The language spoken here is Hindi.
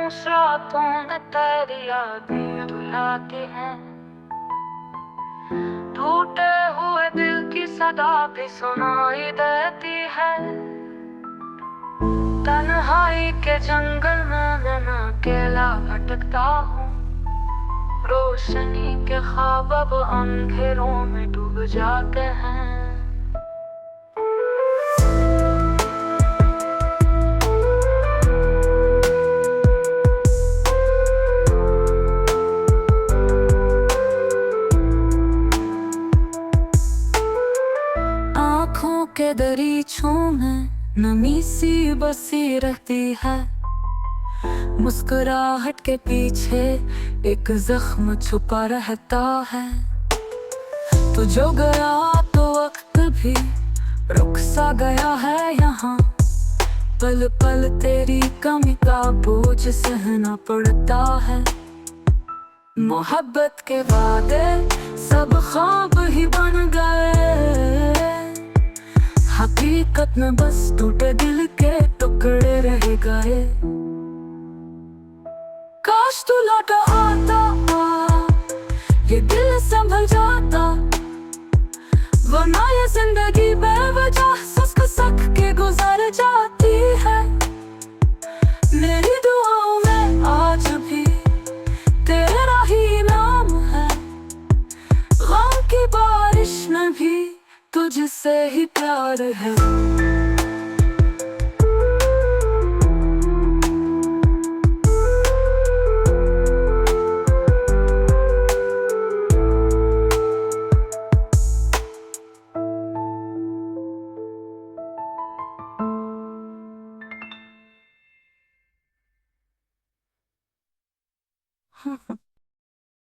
खामोश रातों में तेरी यादें रुलाती हैं। टूटे हुए दिल की सदा भी सुनाई देती है। तन्हाई के जंगल में मैं अकेला भटकता हूँ। रोशनी के ख्वाब अब अंधेरों में डूब जाते हैं। आँखों के दरीचों में नमी सी बसी रहती है। मुस्कुराहट के पीछे एक जख्म छुपा रहता है। तू जो गया तो वक्त भी रुक सा गया है यहाँ। पल पल तेरी कमी का बोझ सहना पड़ता है। मोहब्बत के वादे सब ख्वाब ही बन गए। हकीकत में बस टूटे दिल के टुकड़े रह गए। काश तू लौट आता, ये दिल संभल जाता, वरना ये जिंदगी बेवजह सक सक के गुजर जाती है। मेरी दुआओं में आज भी तेरा ही नाम है। गम की बारिश में भी तुझसे ही प्यार है।